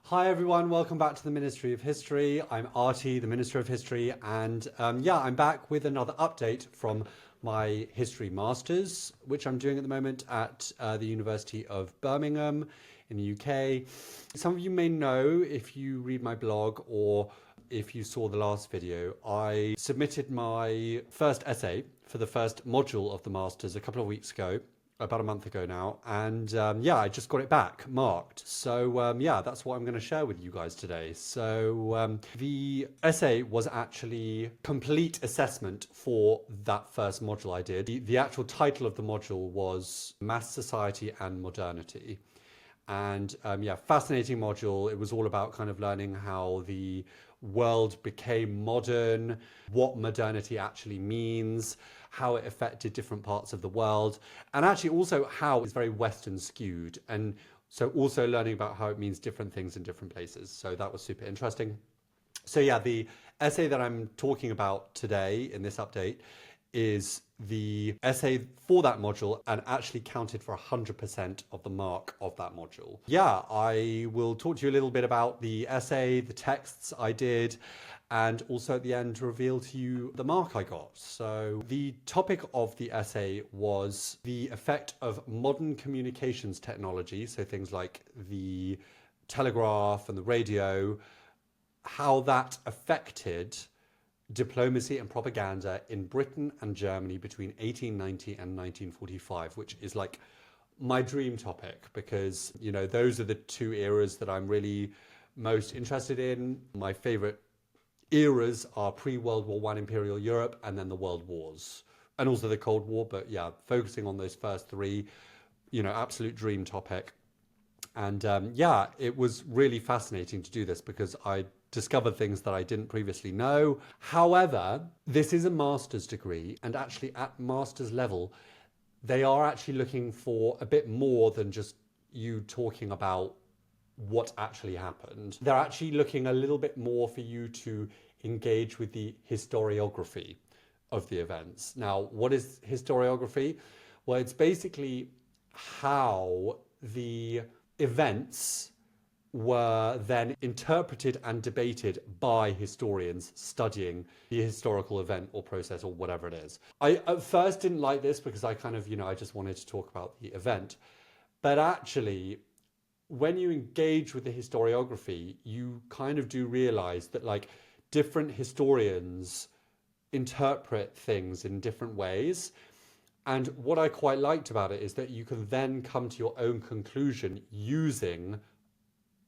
Hi everyone, welcome back to the Ministry of History. I'm Artie, the Minister of History, and I'm back with another update from my History Masters, which I'm doing at the moment at the University of Birmingham in the UK. Some of you may know if you read my blog or if you saw the last video, I submitted my first essay for the first module of the Masters a couple of weeks ago. About a month ago now, and I just got it back marked. So that's what I'm going to share with you guys today. So the essay was actually complete assessment for that first module I did. The actual title of the module was Mass Society and Modernity. And fascinating module. It was all about kind of learning how the world became modern, what modernity actually means, how it affected different parts of the world, and actually also how it's very Western skewed. And so also learning about how it means different things in different places. So that was super interesting. So the essay that I'm talking about today in this update is the essay for that module and actually counted for 100% of the mark of that module. I will talk to you a little bit about the essay, the texts I did, and also at the end reveal to you the mark I got. So the topic of the essay was the effect of modern communications technology, so things like the telegraph and the radio, how that affected diplomacy and propaganda in Britain and Germany between 1890 and 1945, which is like my dream topic because, those are the two eras that I'm really most interested in. My favorite eras are pre-World War I Imperial Europe and then the World Wars and also the Cold War. But focusing on those first three, absolute dream topic. And it was really fascinating to do this because I discovered things that I didn't previously know. However, this is a master's degree, and actually at master's level, they are actually looking for a bit more than just you talking about what actually happened. They're actually looking a little bit more for you to engage with the historiography of the events. Now, what is historiography? Well, it's basically how the events were then interpreted and debated by historians studying the historical event or process or whatever it is. I at first didn't like this because I kind of, I just wanted to talk about the event. But actually, when you engage with the historiography, you kind of do realize that like different historians interpret things in different ways. And what I quite liked about it is that you can then come to your own conclusion using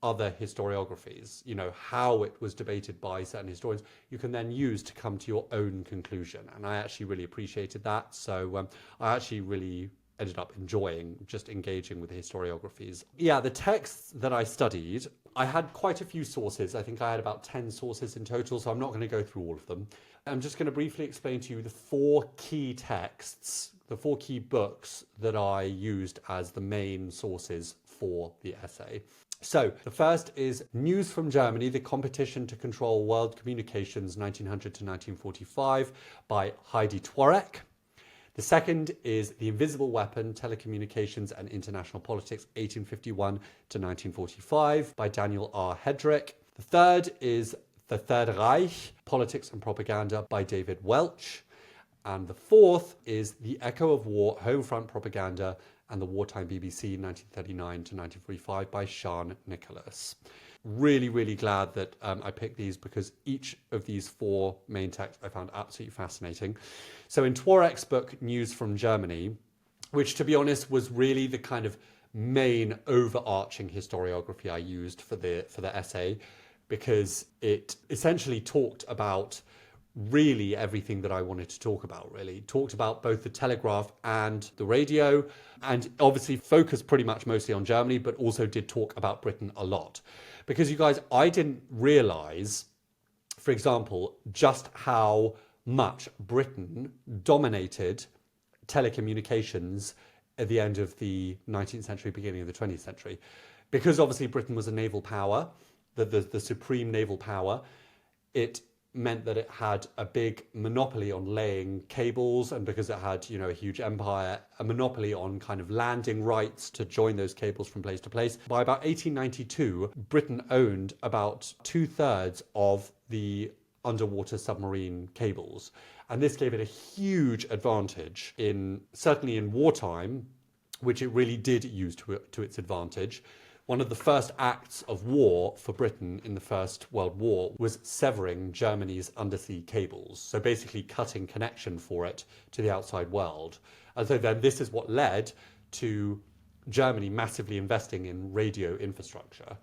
other historiographies, how it was debated by certain historians, you can then use to come to your own conclusion. And I actually really appreciated that. So I actually really ended up enjoying just engaging with the historiographies. The texts that I studied, I had quite a few sources. I think I had about 10 sources in total, so I'm not going to go through all of them. I'm just going to briefly explain to you the 4 key texts, the 4 key books that I used as the main sources for the essay. So the first is News from Germany, The Competition to Control World Communications 1900 to 1945 by Heidi Tworek. The second is The Invisible Weapon, Telecommunications and International Politics 1851 to 1945 by Daniel R. Hedrick. The third is The Third Reich, Politics and Propaganda by David Welch. And the fourth is The Echo of War, Homefront Propaganda and the Wartime BBC 1939 to 1945 by Sean Nicholas. Really, really glad that I picked these because each of these 4 main texts I found absolutely fascinating. So in Tworek's book, News from Germany, which to be honest was really the kind of main overarching historiography I used for the essay, because it essentially talked about really everything that I wanted to talk about, really. Talked about both the telegraph and the radio, and obviously focused pretty much mostly on Germany, but also did talk about Britain a lot. Because you guys, I didn't realize, for example, just how much Britain dominated telecommunications at the end of the 19th century, beginning of the 20th century. Because obviously Britain was a naval power, the supreme naval power, it meant that it had a big monopoly on laying cables, and because it had, a huge empire, a monopoly on kind of landing rights to join those cables from place to place. By about 1892, Britain owned about 2/3 of the underwater submarine cables. And this gave it a huge advantage certainly in wartime, which it really did use to its advantage. One of the first acts of war for Britain in the First World War was severing Germany's undersea cables. So basically cutting connection for it to the outside world. And so then this is what led to Germany massively investing in radio infrastructure.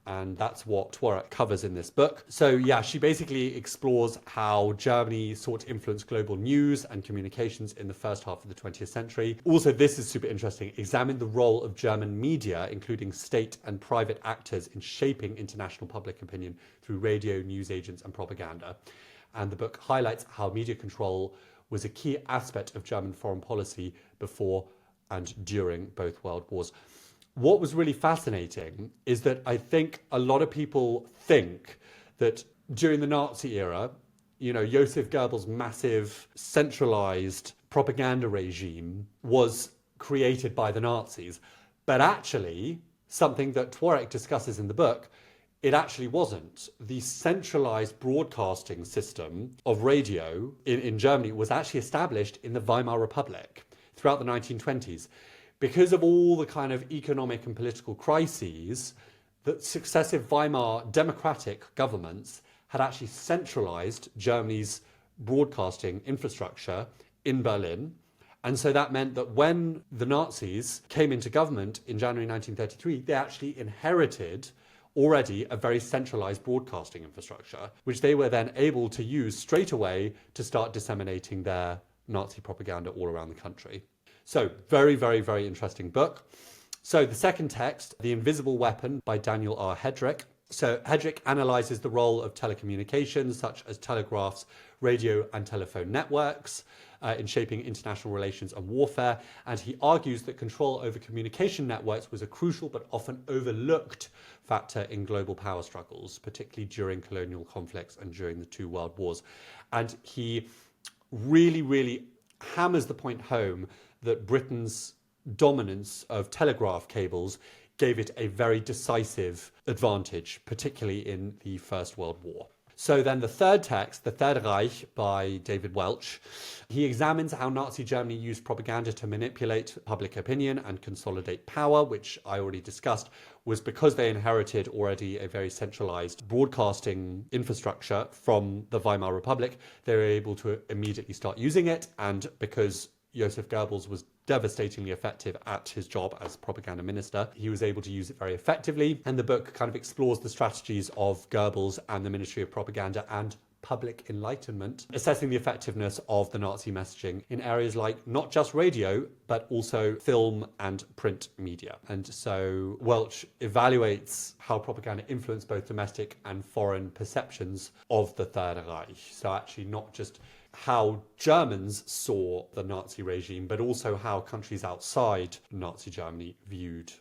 And that's what Tworek covers in this book. So yeah, she basically explores how Germany sought to influence global news and communications in the first half of the 20th century. Also, this is super interesting, examine the role of German media, including state and private actors, in shaping international public opinion through radio, newsagents, and propaganda. And the book highlights how media control was a key aspect of German foreign policy before and during both world wars. What was really fascinating is that I think a lot of people think that during the Nazi era, Joseph Goebbels' massive centralized propaganda regime was created by the Nazis. But actually, something that Tworek discusses in the book, it actually wasn't. The centralized broadcasting system of radio in Germany was actually established in the Weimar Republic throughout the 1920s. Because of all the kind of economic and political crises, the successive Weimar democratic governments had actually centralized Germany's broadcasting infrastructure in Berlin. And so that meant that when the Nazis came into government in January 1933, they actually inherited already a very centralized broadcasting infrastructure, which they were then able to use straight away to start disseminating their Nazi propaganda all around the country. So very, very, very interesting book. So the second text, The Invisible Weapon by Daniel R. Hedrick. So Hedrick analyzes the role of telecommunications, such as telegraphs, radio and telephone networks, in shaping international relations and warfare. And he argues that control over communication networks was a crucial but often overlooked factor in global power struggles, particularly during colonial conflicts and during the two world wars. And he really, really hammers the point home that Britain's dominance of telegraph cables gave it a very decisive advantage, particularly in the First World War. So then the third text, The Third Reich by David Welch, he examines how Nazi Germany used propaganda to manipulate public opinion and consolidate power, which I already discussed, was because they inherited already a very centralized broadcasting infrastructure from the Weimar Republic. They were able to immediately start using it, and because Joseph Goebbels was devastatingly effective at his job as propaganda minister, he was able to use it very effectively. And the book kind of explores the strategies of Goebbels and the Ministry of Propaganda and public enlightenment, assessing the effectiveness of the Nazi messaging in areas like not just radio, but also film and print media. And so Welch evaluates how propaganda influenced both domestic and foreign perceptions of the Third Reich. So actually not just how Germans saw the Nazi regime, but also how countries outside Nazi Germany viewed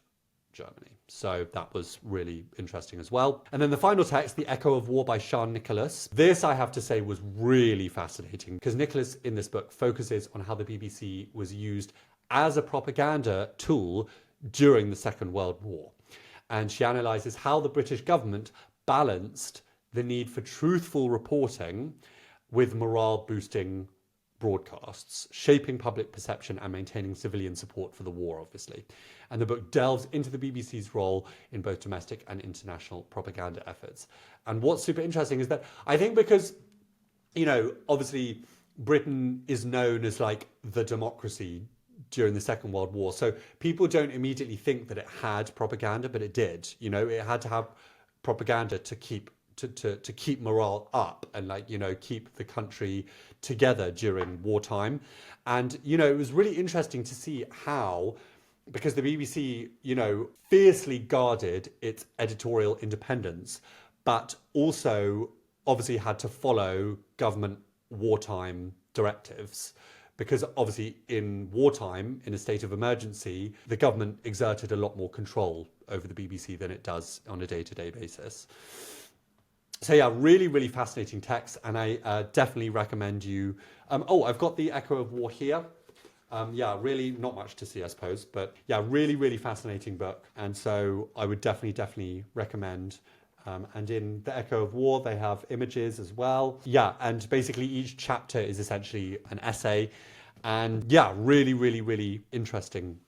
Germany. So that was really interesting as well. And then the final text, The Echo of War by Sean Nicholas. This, I have to say, was really fascinating because Nicholas in this book focuses on how the BBC was used as a propaganda tool during the Second World War. And she analyzes how the British government balanced the need for truthful reporting with morale-boosting broadcasts, shaping public perception and maintaining civilian support for the war, obviously. And the book delves into the BBC's role in both domestic and international propaganda efforts. And what's super interesting is that I think because, obviously Britain is known as like the democracy during the Second World War. So people don't immediately think that it had propaganda, but it did. It had to have propaganda to keep morale up and keep the country together during wartime. And it was really interesting to see how, because the BBC fiercely guarded its editorial independence, but also obviously had to follow government wartime directives, because obviously in wartime, in a state of emergency, the government exerted a lot more control over the BBC than it does on a day-to-day basis. So yeah, really, really fascinating text, and I definitely recommend you. Oh, I've got the Echo of War here. Yeah, really not much to see, I suppose, but yeah, really, really fascinating book, and so I would definitely recommend. And in the Echo of War, they have images as well. Yeah, and basically each chapter is essentially an essay, and yeah, really, really, really interesting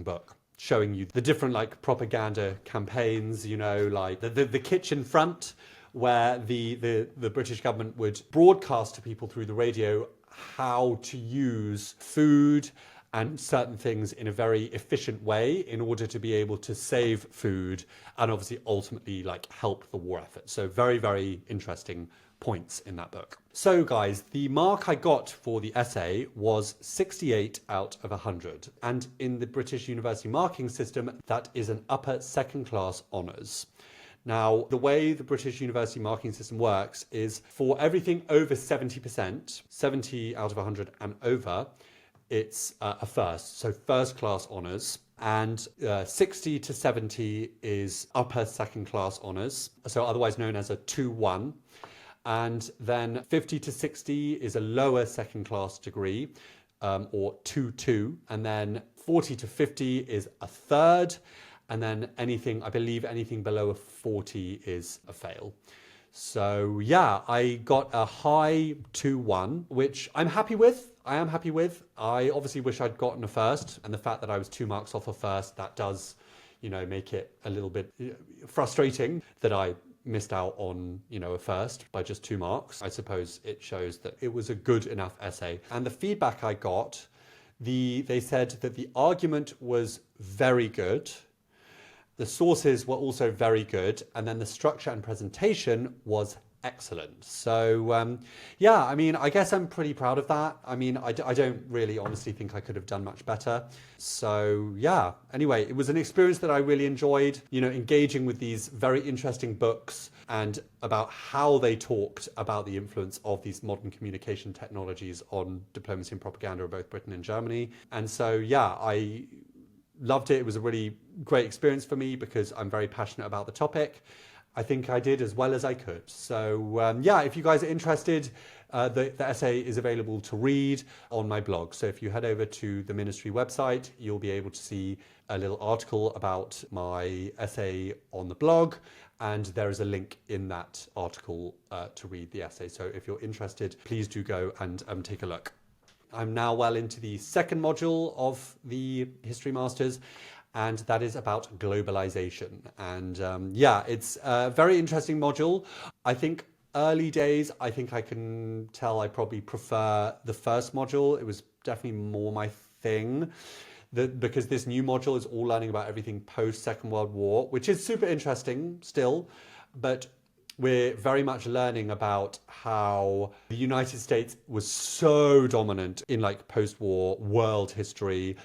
book, showing you the different like propaganda campaigns, you know, like the kitchen front, where the British government would broadcast to people through the radio how to use food and certain things in a very efficient way in order to be able to save food and obviously ultimately like help the war effort. So very, very interesting points in that book. So guys, the mark I got for the essay was 68 out of 100. And in the British University marking system, that is an upper second class honours. Now, the way the British University marking system works is for everything over 70%, 70 out of 100 and over, it's a first, so first class honours. And 60 to 70 is upper second class honours, so otherwise known as a 2-1. And then 50 to 60 is a lower second class degree, or 2-2. And then 40 to 50 is a third. And then anything, I believe anything below a 40 is a fail. So yeah, I got a high 2-1, which I'm happy with. I am happy with. I obviously wish I'd gotten a first, and the fact that I was 2 marks off a first, that does, you know, make it a little bit frustrating that I missed out on, you know, a first by just 2 marks. I suppose it shows that it was a good enough essay. And the feedback I got, they said that the argument was very good. The sources were also very good, and then the structure and presentation was excellent. So yeah, I mean, I guess I'm pretty proud of that. I mean, I don't really honestly think I could have done much better. So yeah, anyway, it was an experience that I really enjoyed, you know, engaging with these very interesting books and about how they talked about the influence of these modern communication technologies on diplomacy and propaganda of both Britain and Germany. And so yeah, I loved it. It was a really great experience for me because I'm very passionate about the topic. I think I did as well as I could. So yeah, if you guys are interested, the essay is available to read on my blog. So if you head over to the ministry website, you'll be able to see a little article about my essay on the blog. And there is a link in that article to read the essay. So if you're interested, please do go and take a look. I'm now well into the second module of the History Masters, and that is about globalization. And yeah, it's a very interesting module. I think early days, I think I can tell I probably prefer the first module. It was definitely more my thing. Because this new module is all learning about everything post-Second World War, which is super interesting still, but we're very much learning about how the United States was so dominant in like post-war world history,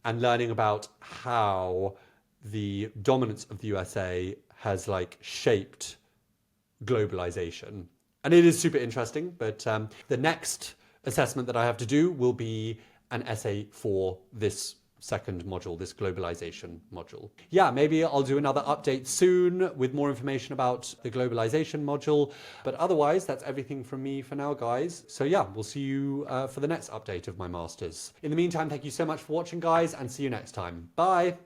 and learning about how the dominance of the USA has like shaped globalization. And it is super interesting, but the next assessment that I have to do will be an essay for this second module, this globalization module. Yeah, maybe I'll do another update soon with more information about the globalization module. But otherwise, that's everything from me for now, guys. So yeah, we'll see you for the next update of my masters. In the meantime, thank you so much for watching, guys, and see you next time. Bye.